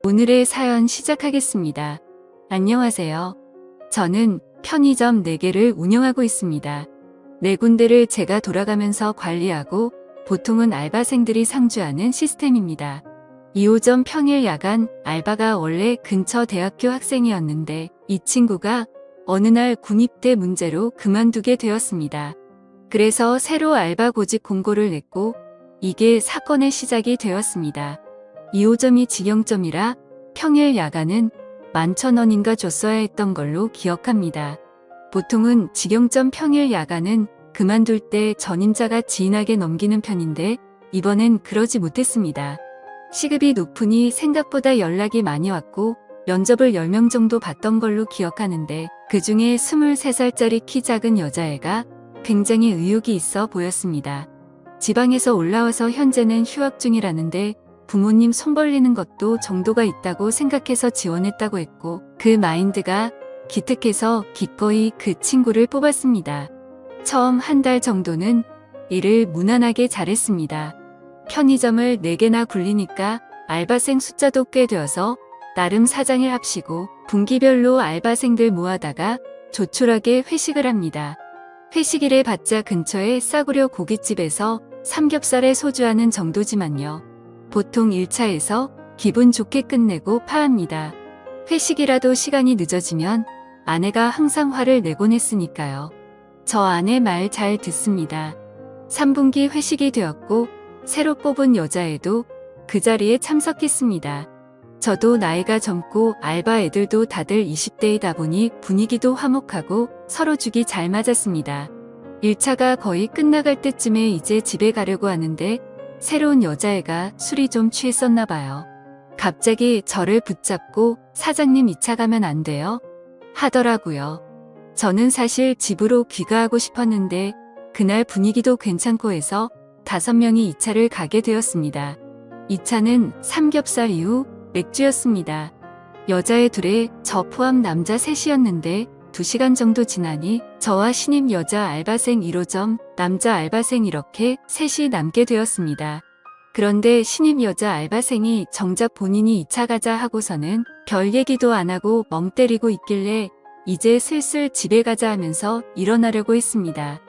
오늘의 사연 시작하겠습니다. 안녕하세요. 저는 편의점 4개를 운영하고 있습니다. 4군데를 제가 돌아가면서 관리하고 보통은 알바생들이 상주하는 시스템입니다. 2호점 평일 야간 알바가 원래 근처 대학교 학생이었는데 이 친구가 어느 날 군입대 문제로 그만두게 되었습니다. 그래서 새로 알바 고직 공고를 냈고 이게 사건의 시작이 되었습니다. 2호점이 직영점이라 평일 야간은 11,000원인가 줬어야 했던 걸로 기억합니다. 보통은 직영점 평일 야간은 그만둘 때 전임자가 지인에게 넘기는 편인데 이번엔 그러지 못했습니다. 시급이 높으니 생각보다 연락이 많이 왔고 면접을 10명 정도 봤던 걸로 기억하는데 그중에 23살짜리 키 작은 여자애가 굉장히 의욕이 있어 보였습니다. 지방에서 올라와서 현재는 휴학 중이라는데 부모님 손 벌리는 것도 정도가 있다고 생각해서 지원했다고 했고 그 마인드가 기특해서 기꺼이 그 친구를 뽑았습니다. 처음 한 달 정도는 일을 무난하게 잘했습니다. 편의점을 4개나 굴리니까 알바생 숫자도 꽤 되어서 나름 사장을 합시고 분기별로 알바생들 모아다가 조촐하게 회식을 합니다. 회식일에 봤자 근처에 싸구려 고깃집에서 삼겹살에 소주하는 정도지만요. 보통 1차에서 기분 좋게 끝내고 파합니다. 회식이라도 시간이 늦어지면 아내가 항상 화를 내곤 했으니까요. 저 아내 말 잘 듣습니다. 3분기 회식이 되었고 새로 뽑은 여자애도 그 자리에 참석했습니다. 저도 나이가 젊고 알바 애들도 다들 20대이다 보니 분위기도 화목하고 서로 죽이 잘 맞았습니다. 1차가 거의 끝나갈 때쯤에 이제 집에 가려고 하는데 새로운 여자애가 술이 좀 취했었나 봐요. 갑자기 저를 붙잡고 사장님 2차 가면 안 돼요? 하더라고요. 저는 사실 집으로 귀가하고 싶었는데 그날 분위기도 괜찮고 해서 5명이 2차를 가게 되었습니다. 2차는 삼겹살 이후 맥주였습니다. 여자애 2에 저 포함 남자 3이었는데 2시간 정도 지나니 저와 신입 여자 알바생 1호점, 남자 알바생 이렇게 3이 남게 되었습니다. 그런데 신입 여자 알바생이 정작 본인이 2차 가자 하고서는 별 얘기도 안 하고 멍 때리고 있길래 이제 슬슬 집에 가자 하면서 일어나려고 했습니다.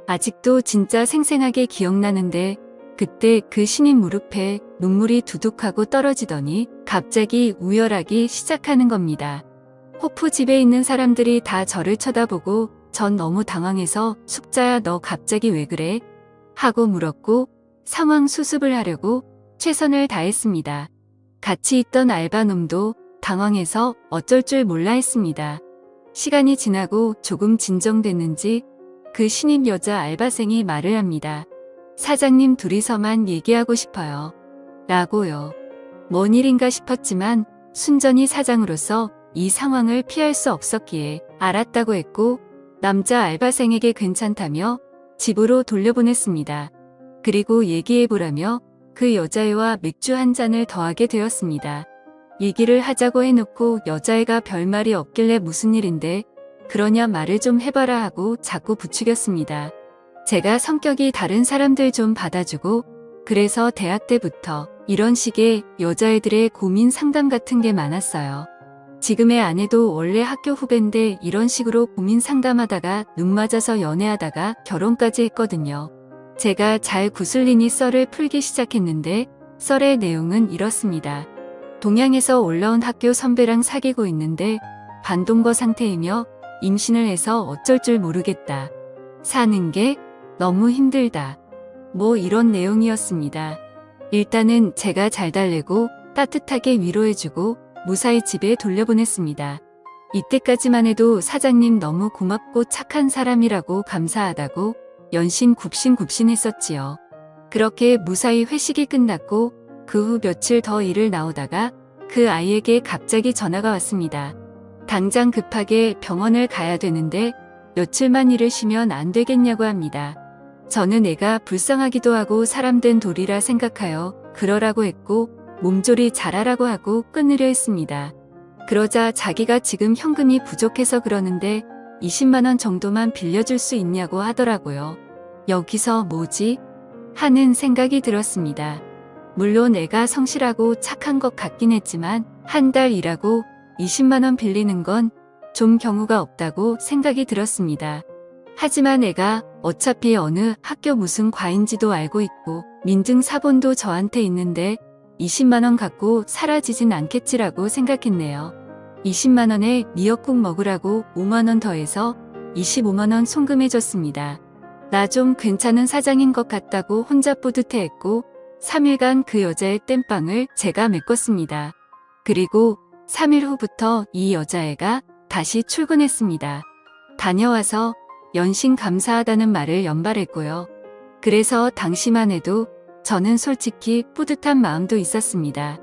아직도 진짜 생생하게 기억나는데 그때 그 신입 무릎에 눈물이 두둑하고 떨어지더니 갑자기 우열하기 시작하는 겁니다. 호프 집에 있는 사람들이 다 저를 쳐다보고 전 너무 당황해서 숙자야 너 갑자기 왜 그래? 하고 물었고 상황 수습을 하려고 최선을 다했습니다. 같이 있던 알바놈도 당황해서 어쩔 줄 몰라 했습니다. 시간이 지나고 조금 진정됐는지 그 신입 여자 알바생이 말을 합니다. 사장님 둘이서만 얘기하고 싶어요. 라고요. 뭔 일인가 싶었지만 순전히 사장으로서 이 상황을 피할 수 없었기에 알았다고 했고 남자 알바생에게 괜찮다며 집으로 돌려보냈습니다. 그리고 얘기해보라며 그 여자애와 맥주 한 잔을 더하게 되었습니다. 얘기를 하자고 해놓고 여자애가 별말이 없길래 무슨 일인데 그러냐 말을 좀 해봐라 하고 자꾸 부추겼습니다. 제가 성격이 다른 사람들 좀 받아주고 그래서 대학 때부터 이런 식의 여자애들의 고민 상담 같은 게 많았어요. 지금의 아내도 원래 학교 후배인데 이런 식으로 고민 상담하다가 눈 맞아서 연애하다가 결혼까지 했거든요. 제가 잘 구슬리니 썰을 풀기 시작했는데 썰의 내용은 이렇습니다. 동양에서 올라온 학교 선배랑 사귀고 있는데 반동거 상태이며 임신을 해서 어쩔 줄 모르겠다. 사는 게 너무 힘들다. 뭐 이런 내용이었습니다. 일단은 제가 잘 달래고 따뜻하게 위로해주고 무사히 집에 돌려보냈습니다. 이때까지만 해도 사장님 너무 고맙고 착한 사람이라고 감사하다고 연신 굽신굽신했었지요. 그렇게 무사히 회식이 끝났고 그 후 며칠 더 일을 나오다가 그 아이에게 갑자기 전화가 왔습니다. 당장 급하게 병원을 가야 되는데 며칠만 일을 쉬면 안 되겠냐고 합니다. 저는 애가 불쌍하기도 하고 사람된 돌이라 생각하여 그러라고 했고 몸조리 잘하라고 하고 끊으려 했습니다. 그러자 자기가 지금 현금이 부족해서 그러는데 20만 원 정도만 빌려줄 수 있냐고 하더라고요. 여기서 뭐지? 하는 생각이 들었습니다. 물론 애가 성실하고 착한 것 같긴 했지만 한 달 일하고 20만 원 빌리는 건 좀 경우가 없다고 생각이 들었습니다. 하지만 애가 어차피 어느 학교 무슨 과인지도 알고 있고 민증 사본도 저한테 있는데 20만 원 갖고 사라지진 않겠지라고 생각했네요. 20만 원에 미역국 먹으라고 5만 원 더해서 25만 원 송금해줬습니다. 나 좀 괜찮은 사장인 것 같다고 혼자 뿌듯해했고 3일간 그 여자의 땜빵을 제가 메꿨습니다. 그리고 3일 후부터 이 여자애가 다시 출근했습니다. 다녀와서 연신 감사하다는 말을 연발했고요. 그래서 당시만 해도 저는 솔직히 뿌듯한 마음도 있었습니다.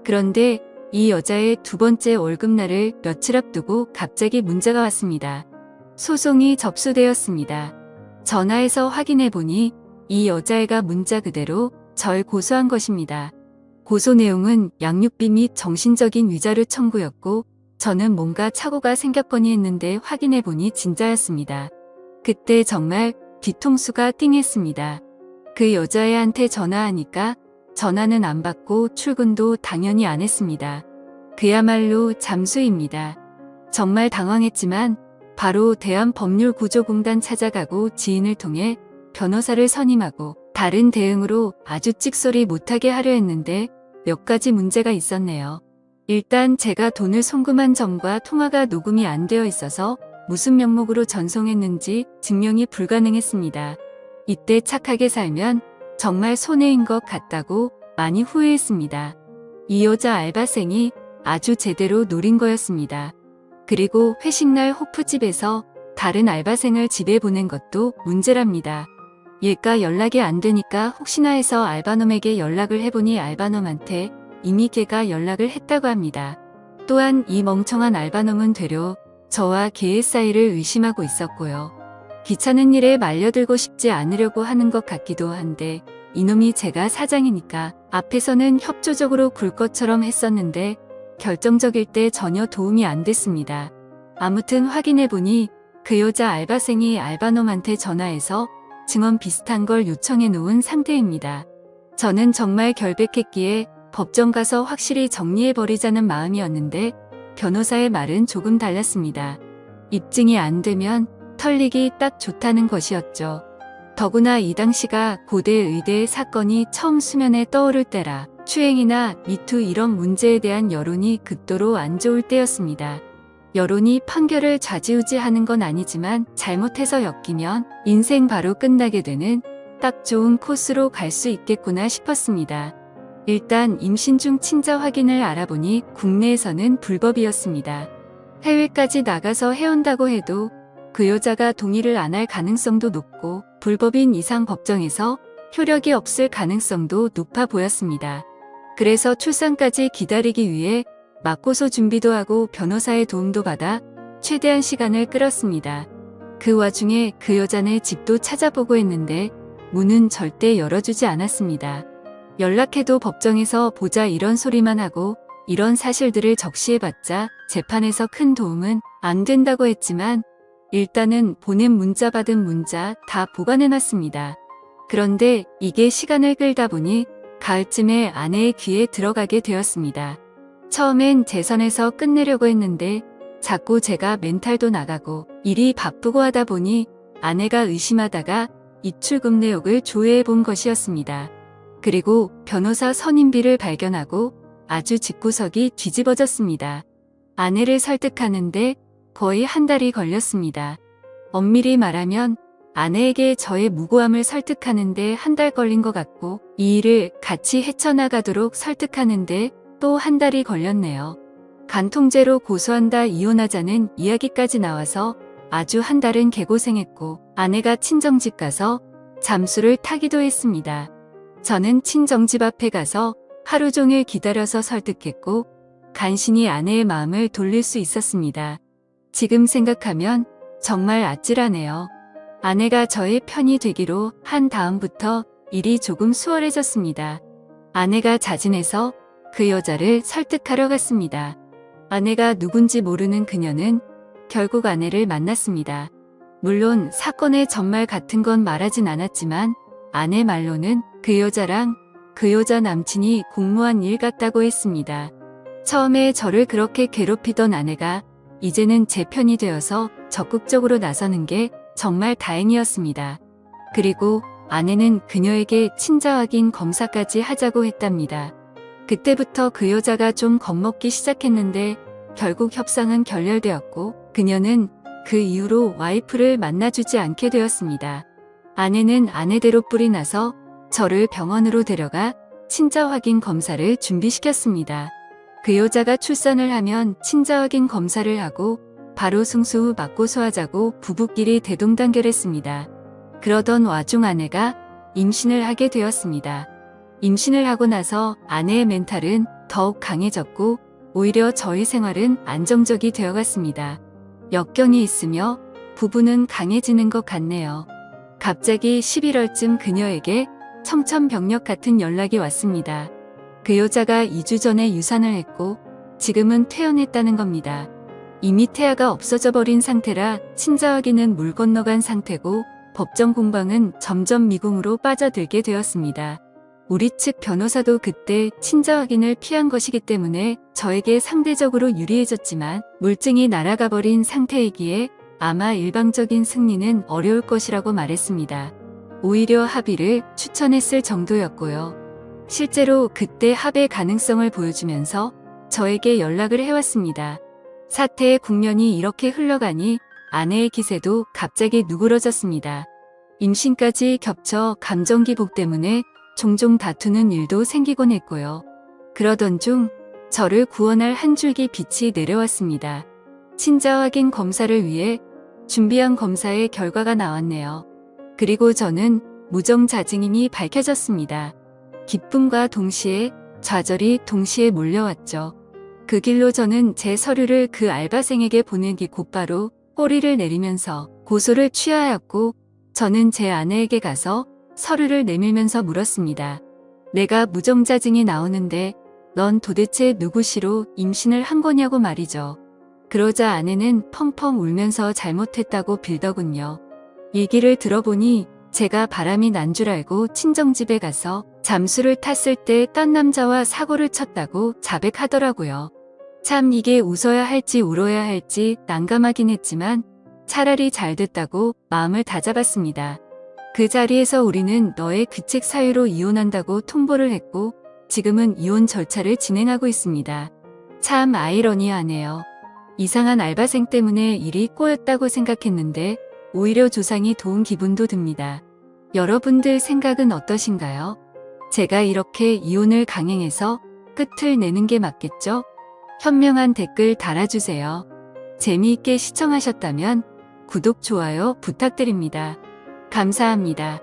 그런데 이 여자의 두 번째 월급날을 며칠 앞두고 갑자기 문자가 왔습니다. 소송이 접수되었습니다. 전화해서 확인해 보니 이 여자애가 문자 그대로 절 고소한 것입니다. 고소 내용은 양육비 및 정신적인 위자료 청구였고 저는 뭔가 착오가 생겼거니 했는데 확인해 보니 진짜였습니다. 그때 정말 뒤통수가 띵했습니다. 그 여자애한테 전화하니까 전화는 안 받고 출근도 당연히 안 했습니다. 그야말로 잠수입니다. 정말 당황했지만 바로 대한법률구조공단 찾아가고 지인을 통해 변호사를 선임하고 다른 대응으로 아주 찍소리 못하게 하려 했는데 몇 가지 문제가 있었네요. 일단 제가 돈을 송금한 점과 통화가 녹음이 안 되어 있어서 무슨 명목으로 전송했는지 증명이 불가능했습니다. 이때 착하게 살면 정말 손해인 것 같다고 많이 후회했습니다. 이 여자 알바생이 아주 제대로 노린 거였습니다. 그리고 회식날 호프집에서 다른 알바생을 집에 보낸 것도 문제랍니다. 얘가 연락이 안 되니까 혹시나 해서 알바놈에게 연락을 해보니 알바놈한테 이미 걔가 연락을 했다고 합니다. 또한 이 멍청한 알바놈은 되려 저와 걔의 사이를 의심하고 있었고요. 귀찮은 일에 말려들고 싶지 않으려고 하는 것 같기도 한데 이놈이 제가 사장이니까 앞에서는 협조적으로 굴 것처럼 했었는데 결정적일 때 전혀 도움이 안 됐습니다. 아무튼 확인해보니 그 여자 알바생이 알바놈한테 전화해서 증언 비슷한 걸 요청해 놓은 상태입니다. 저는 정말 결백했기에 법정 가서 확실히 정리해버리자는 마음이었는데 변호사의 말은 조금 달랐습니다. 입증이 안 되면 털리기 딱 좋다는 것이었죠. 더구나 이 당시가 고대 의대 사건이 처음 수면에 떠오를 때라 추행이나 미투 이런 문제에 대한 여론이 극도로 안 좋을 때였습니다. 여론이 판결을 좌지우지하는 건 아니지만 잘못해서 엮이면 인생 바로 끝나게 되는 딱 좋은 코스로 갈 수 있겠구나 싶었습니다. 일단 임신 중 친자 확인을 알아보니 국내에서는 불법이었습니다. 해외까지 나가서 해온다고 해도 그 여자가 동의를 안 할 가능성도 높고 불법인 이상 법정에서 효력이 없을 가능성도 높아 보였습니다. 그래서 출산까지 기다리기 위해 맞고소 준비도 하고 변호사의 도움도 받아 최대한 시간을 끌었습니다. 그 와중에 그 여자네 집도 찾아보고 했는데 문은 절대 열어주지 않았습니다. 연락해도 법정에서 보자 이런 소리만 하고 이런 사실들을 적시해봤자 재판에서 큰 도움은 안 된다고 했지만 일단은 보낸 문자 받은 문자 다 보관해놨습니다. 그런데 이게 시간을 끌다 보니 가을쯤에 아내의 귀에 들어가게 되었습니다. 처음엔 제 선에서 끝내려고 했는데 자꾸 제가 멘탈도 나가고 일이 바쁘고 하다 보니 아내가 의심하다가 입출금 내역을 조회해 본 것이었습니다. 그리고 변호사 선임비를 발견하고 아주 집구석이 뒤집어졌습니다. 아내를 설득하는데 거의 한 달이 걸렸습니다. 엄밀히 말하면 아내에게 저의 무고함을 설득하는데 한 달 걸린 것 같고 이 일을 같이 헤쳐나가도록 설득하는데 또 한 달이 걸렸네요. 간통죄로 고소한다 이혼하자는 이야기까지 나와서 아주 한 달은 개고생했고 아내가 친정집 가서 잠수를 타기도 했습니다. 저는 친정집 앞에 가서 하루 종일 기다려서 설득했고 간신히 아내의 마음을 돌릴 수 있었습니다. 지금 생각하면 정말 아찔하네요. 아내가 저의 편이 되기로 한 다음부터 일이 조금 수월해졌습니다. 아내가 자진해서 그 여자를 설득하러 갔습니다. 아내가 누군지 모르는 그녀는 결국 아내를 만났습니다. 물론 사건의 전말 같은 건 말하진 않았지만 아내 말로는 그 여자랑 그 여자 남친이 공모한 일 같다고 했습니다. 처음에 저를 그렇게 괴롭히던 아내가 이제는 제 편이 되어서 적극적으로 나서는 게 정말 다행이었습니다. 그리고 아내는 그녀에게 친자 확인 검사까지 하자고 했답니다. 그때부터 그 여자가 좀 겁먹기 시작했는데 결국 협상은 결렬되었고 그녀는 그 이후로 와이프를 만나주지 않게 되었습니다. 아내는 아내대로 뿔이 나서 저를 병원으로 데려가 친자 확인 검사를 준비시켰습니다. 그 여자가 출산을 하면 친자 확인 검사를 하고 바로 승수 후 맞고소하자고 부부끼리 대동단결했습니다. 그러던 와중 아내가 임신을 하게 되었습니다. 임신을 하고 나서 아내의 멘탈은 더욱 강해졌고 오히려 저희 생활은 안정적이 되어갔습니다. 역경이 있으며 부부는 강해지는 것 같네요. 갑자기 11월쯤 그녀에게 청천벽력 같은 연락이 왔습니다. 그 여자가 2주 전에 유산을 했고 지금은 퇴원했다는 겁니다. 이미 태아가 없어져 버린 상태라 친자 확인은 물 건너간 상태고 법정 공방은 점점 미궁으로 빠져들게 되었습니다. 우리 측 변호사도 그때 친자 확인을 피한 것이기 때문에 저에게 상대적으로 유리해졌지만 물증이 날아가 버린 상태이기에 아마 일방적인 승리는 어려울 것이라고 말했습니다. 오히려 합의를 추천했을 정도였고요. 실제로 그때 합의 가능성을 보여주면서 저에게 연락을 해왔습니다. 사태의 국면이 이렇게 흘러가니 아내의 기세도 갑자기 누그러졌습니다. 임신까지 겹쳐 감정기복 때문에 종종 다투는 일도 생기곤 했고요. 그러던 중 저를 구원할 한 줄기 빛이 내려왔습니다. 친자 확인 검사를 위해 준비한 검사의 결과가 나왔네요. 그리고 저는 무정자증임이 밝혀졌습니다. 기쁨과 동시에 좌절이 동시에 몰려왔죠. 그 길로 저는 제 서류를 그 알바생에게 보내기 곧바로 꼬리를 내리면서 고소를 취하였고 저는 제 아내에게 가서 서류를 내밀면서 물었습니다. 내가 무정자증이 나오는데 넌 도대체 누구시로 임신을 한 거냐고 말이죠. 그러자 아내는 펑펑 울면서 잘못했다고 빌더군요. 얘기를 들어보니 제가 바람이 난 줄 알고 친정집에 가서 잠수를 탔을 때 딴 남자와 사고를 쳤다고 자백하더라고요. 참 이게 웃어야 할지 울어야 할지 난감하긴 했지만 차라리 잘 됐다고 마음을 다잡았습니다. 그 자리에서 우리는 너의 규칙 사유로 이혼한다고 통보를 했고 지금은 이혼 절차를 진행하고 있습니다. 참 아이러니하네요. 이상한 알바생 때문에 일이 꼬였다고 생각했는데 오히려 조상이 도운 기분도 듭니다. 여러분들 생각은 어떠신가요? 제가 이렇게 이혼을 강행해서 끝을 내는 게 맞겠죠? 현명한 댓글 달아주세요. 재미있게 시청하셨다면 구독, 좋아요 부탁드립니다. 감사합니다.